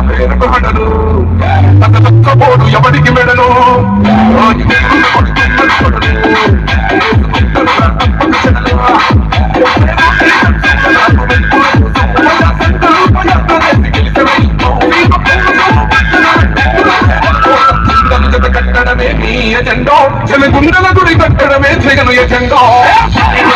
పేరుకు హడలు తక్కపోడు ఎవడికి మెడలు కట్టడమే నీ ఎజెండా జన గుండెల గుడి కట్టడమే జగను ఎజెండా